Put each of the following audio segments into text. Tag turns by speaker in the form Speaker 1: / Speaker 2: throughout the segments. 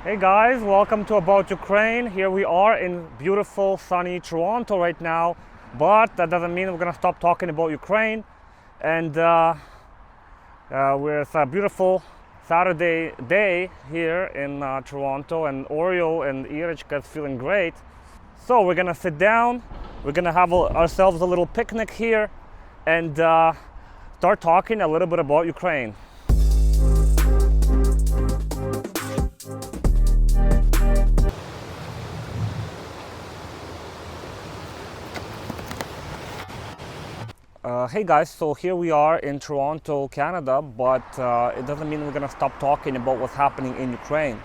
Speaker 1: Hey guys, welcome to About Ukraine. Here we are in beautiful sunny Toronto right now, but that doesn't mean we're gonna stop talking about Ukraine. And with a beautiful Saturday day here in Toronto, and Oreo and Irishka is feeling great. So we're gonna sit down, we're gonna have ourselves a little picnic here and start talking a little bit about Ukraine. Hey guys, so here we are in Toronto, Canada, but it doesn't mean we're gonna stop talking about what's happening in Ukraine.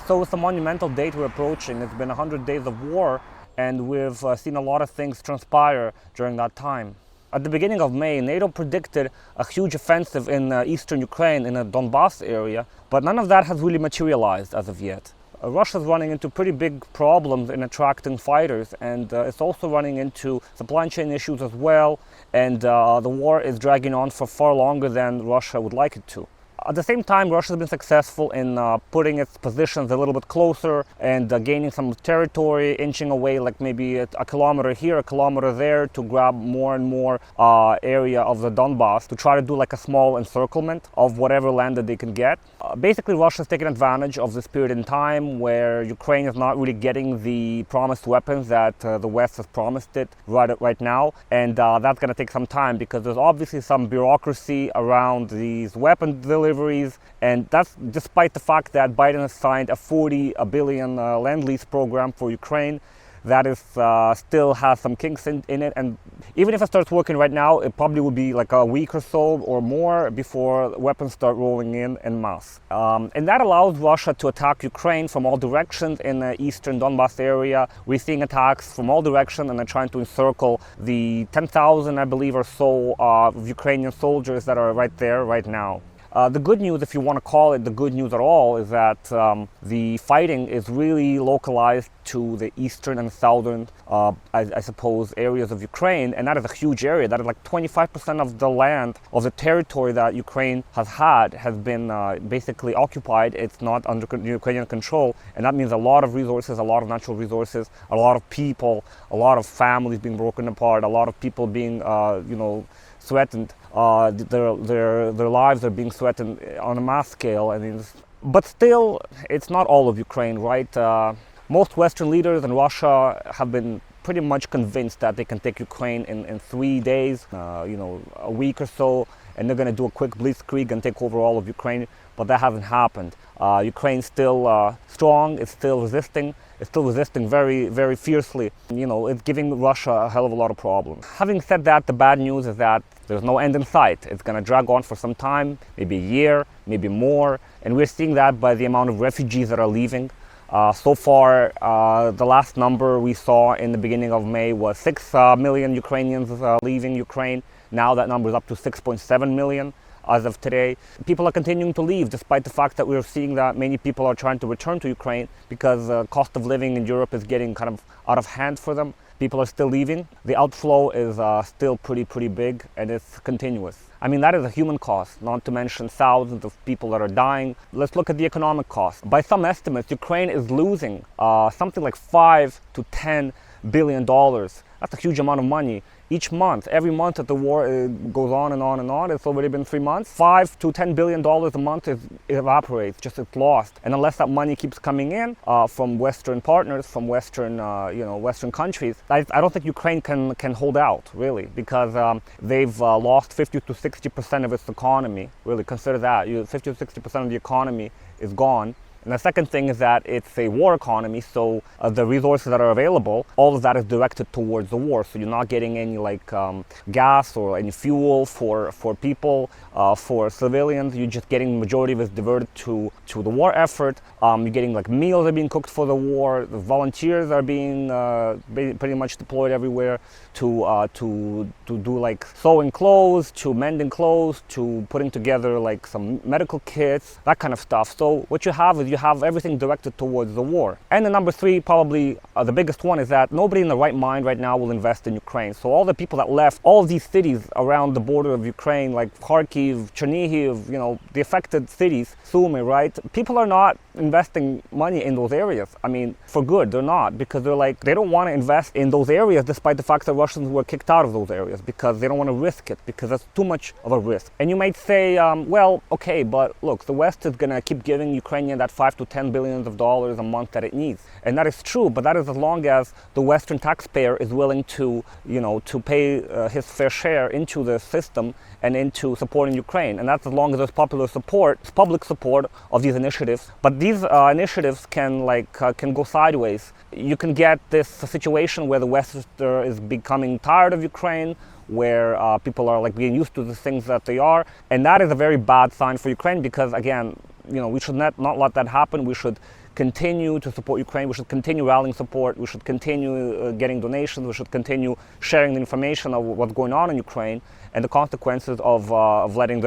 Speaker 1: So it's a monumental date we're approaching. It's been 100 days of war, and we've seen a lot of things transpire during that time. At the beginning of May, NATO predicted a huge offensive in eastern Ukraine, in the Donbass area, but none of that has really materialized as of yet. Russia's running into pretty big problems in attracting fighters, and it's also running into supply chain issues as well, and the war is dragging on for far longer than Russia would like it to. At the same time, Russia's been successful in putting its positions a little bit closer and gaining some territory, inching away like maybe a kilometer here, a kilometer there, to grab more and more area of the Donbass, to try to do like a small encirclement of whatever land that they can get. Basically, Russia's taking advantage of this period in time where Ukraine is not really getting the promised weapons that the West has promised it right now, and that's going to take some time because there's obviously some bureaucracy around these weapon deliveries. And that's despite the fact that Biden has signed a $40 billion Lend-Lease program for Ukraine that is still has some kinks in it. And even if it starts working right now, it probably will be like a week or so or more before weapons start rolling in mass. And that allows Russia to attack Ukraine from all directions in the eastern Donbass area. We're seeing attacks from all directions, and they're trying to encircle the 10,000, I believe, or so of Ukrainian soldiers that are right there right now. The good news, if you want to call it the good news at all, is that the fighting is really localized to the eastern and southern, I suppose, areas of Ukraine, and that is a huge area. That is like 25% of the land, of the territory that Ukraine has had, has been basically occupied. It's not under Ukrainian control, and that means a lot of resources, a lot of natural resources, a lot of people, a lot of families being broken apart, a lot of people being, threatened. Their lives are being threatened on a mass scale. I mean, but still, it's not all of Ukraine, right? Most Western leaders in Russia have been pretty much convinced that they can take Ukraine in 3 days, a week or so, and they're going to do a quick blitzkrieg and take over all of Ukraine. But that hasn't happened. Ukraine's still strong. It's still resisting. It's still resisting very, very fiercely. It's giving Russia a hell of a lot of problems. Having said that, the bad news is that there's no end in sight. It's going to drag on for some time, maybe a year, maybe more. And we're seeing that by the amount of refugees that are leaving. So far, the last number we saw in the beginning of May was 6 million Ukrainians leaving Ukraine. Now that number is up to 6.7 million. As of today, people are continuing to leave, despite the fact that we're seeing that many people are trying to return to Ukraine because the cost of living in Europe is getting kind of out of hand for them. People are still leaving. The outflow is still pretty big, and it's continuous. I mean, that is a human cost, not to mention thousands of people that are dying. Let's look at the economic cost. By some estimates, Ukraine is losing something like $5 to $10 billion. That's a huge amount of money. Each month, every month that the war goes on and on and on, it's already been 3 months, $5 to $10 billion a month it evaporates, it's lost. And unless that money keeps coming in from Western partners, from Western, Western countries, I don't think Ukraine can hold out, really, because they've lost 50 to 60% of its economy. Really, consider that. 50 to 60% of the economy is gone. And the second thing is that it's a war economy, so the resources that are available, all of that is directed towards the war. So you're not getting any gas or any fuel for people, for civilians. You're just getting the majority of it diverted to the war effort. You're getting meals are being cooked for the war. The volunteers are being pretty much deployed everywhere to do sewing clothes, to mending clothes, to putting together some medical kits, that kind of stuff. So what you have is you have everything directed towards the war. And the number three, probably the biggest one, is that nobody in the right mind right now will invest in Ukraine. So all the people that left all of these cities around the border of Ukraine, like Kharkiv, Chernihiv, the affected cities, Sumy, right? People are not investing money in those areas. I mean, for good, they're not, because they don't want to invest in those areas despite the fact that Russians were kicked out of those areas, because they don't want to risk it, because that's too much of a risk. And you might say, well, okay, but look, the West is going to keep giving Ukrainian that $5 to $10 billion a month that it needs. And that is true, but that is as long as the Western taxpayer is willing to, to pay his fair share into the system and into supporting Ukraine. And that's as long as there's public support of these initiatives. But these initiatives can go sideways. You can get this situation where the West is becoming tired of Ukraine, where people are being used to the things that they are. And that is a very bad sign for Ukraine, because again, we should not let that happen. We should continue to support Ukraine. We should continue rallying support. We should continue getting donations. We should continue sharing the information of what's going on in Ukraine and the consequences of letting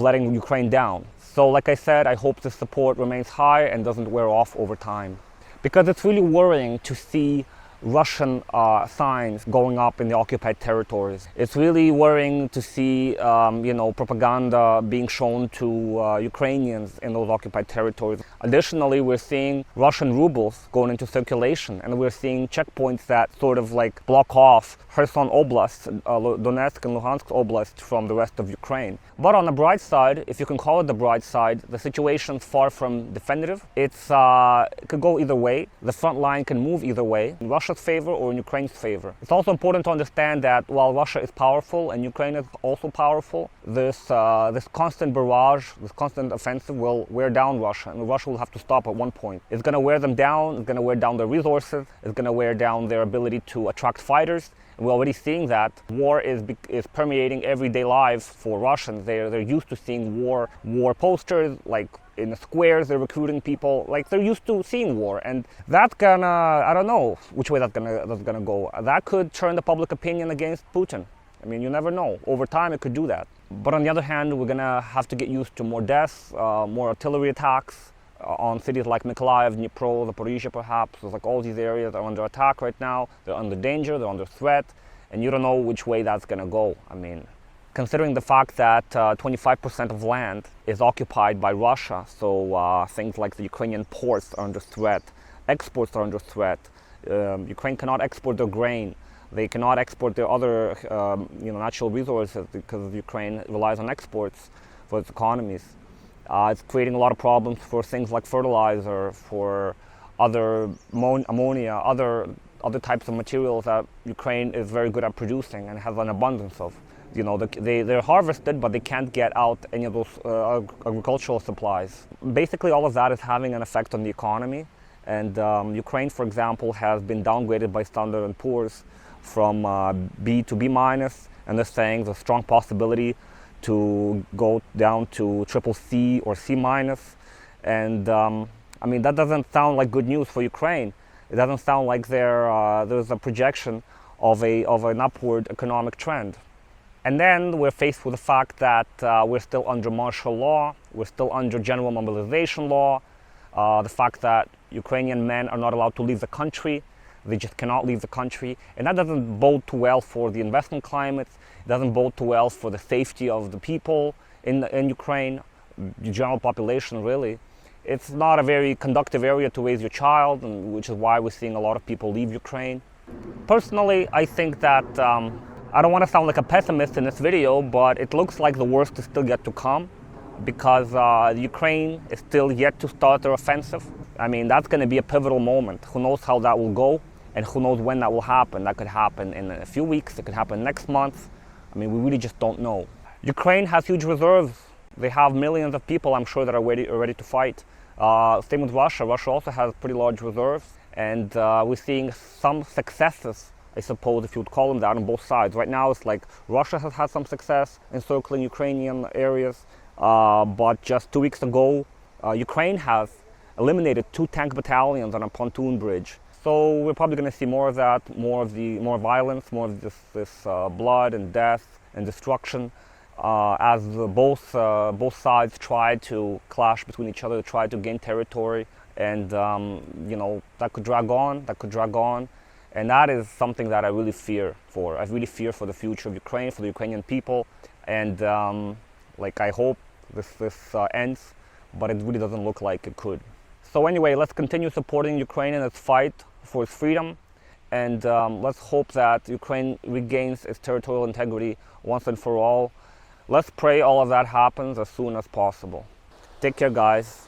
Speaker 1: letting Ukraine down. So like I said, I hope the support remains high and doesn't wear off over time, because it's really worrying to see Russian signs going up in the occupied territories. It's really worrying to see, propaganda being shown to Ukrainians in those occupied territories. Additionally, we're seeing Russian rubles going into circulation, and we're seeing checkpoints that sort of block off Kherson Oblast, Donetsk and Luhansk Oblast from the rest of Ukraine. But on the bright side, if you can call it the bright side, the situation's far from definitive. It could go either way. The front line can move either way. Russia's favor or in Ukraine's favor. It's also important to understand that while Russia is powerful and Ukraine is also powerful, this constant barrage, this constant offensive will wear down Russia, and Russia will have to stop at one point. It's going to wear them down, it's going to wear down their resources, it's going to wear down their ability to attract fighters. And we're already seeing that. War is permeating everyday lives for Russians. They're used to seeing war posters, in the squares. They're recruiting people. They're used to seeing war, and that's gonna, I don't know which way that's gonna go. That could turn the public opinion against Putin. I mean, you never know. Over time, it could do that. But on the other hand, we're gonna have to get used to more deaths, more artillery attacks on cities like Mykolaiv, Dnipro, Zaporizhia perhaps. There's all these areas are under attack right now. They're under danger, they're under threat, and you don't know which way that's gonna go. I mean, considering the fact that 25% of land is occupied by Russia, so things like the Ukrainian ports are under threat, exports are under threat. Ukraine cannot export their grain. They cannot export their other natural resources, because Ukraine relies on exports for its economies. It's creating a lot of problems for things like fertilizer, for other ammonia, other types of materials that Ukraine is very good at producing and has an abundance of. They're harvested, but they can't get out any of those agricultural supplies. Basically, all of that is having an effect on the economy. And Ukraine, for example, has been downgraded by Standard & Poor's from B to B minus, and they're saying there's a strong possibility to go down to CCC or C minus. And I mean, that doesn't sound like good news for Ukraine. It doesn't sound like there's a projection of an upward economic trend. And then we're faced with the fact that we're still under martial law, we're still under general mobilization law, the fact that Ukrainian men are not allowed to leave the country. They just cannot leave the country. And that doesn't bode too well for the investment climate. It doesn't bode too well for the safety of the people in Ukraine, the general population, really. It's not a very conductive area to raise your child, which is why we're seeing a lot of people leave Ukraine. Personally, I think that, I don't want to sound like a pessimist in this video, but it looks like the worst is still yet to come, because Ukraine is still yet to start their offensive. I mean, that's going to be a pivotal moment. Who knows how that will go, and who knows when that will happen. That could happen in a few weeks, it could happen next month. I mean, we really just don't know. Ukraine has huge reserves. They have millions of people, I'm sure, that are ready to fight. Same with Russia. Russia also has pretty large reserves, and we're seeing some successes, I suppose, if you would call them that, on both sides. Right now, it's like Russia has had some success encircling Ukrainian areas, but just 2 weeks ago, Ukraine has eliminated 2 tank battalions on a pontoon bridge. So we're probably going to see more of that, more violence, more of this blood and death and destruction both sides try to clash between each other, try to gain territory, and that could drag on, and that is something that I really fear for. I really fear for the future of Ukraine, for the Ukrainian people, and I hope this ends, but it really doesn't look like it could. So anyway, let's continue supporting Ukraine in its fight for its freedom, and let's hope that Ukraine regains its territorial integrity once and for all. Let's pray all of that happens as soon as possible. Take care, guys.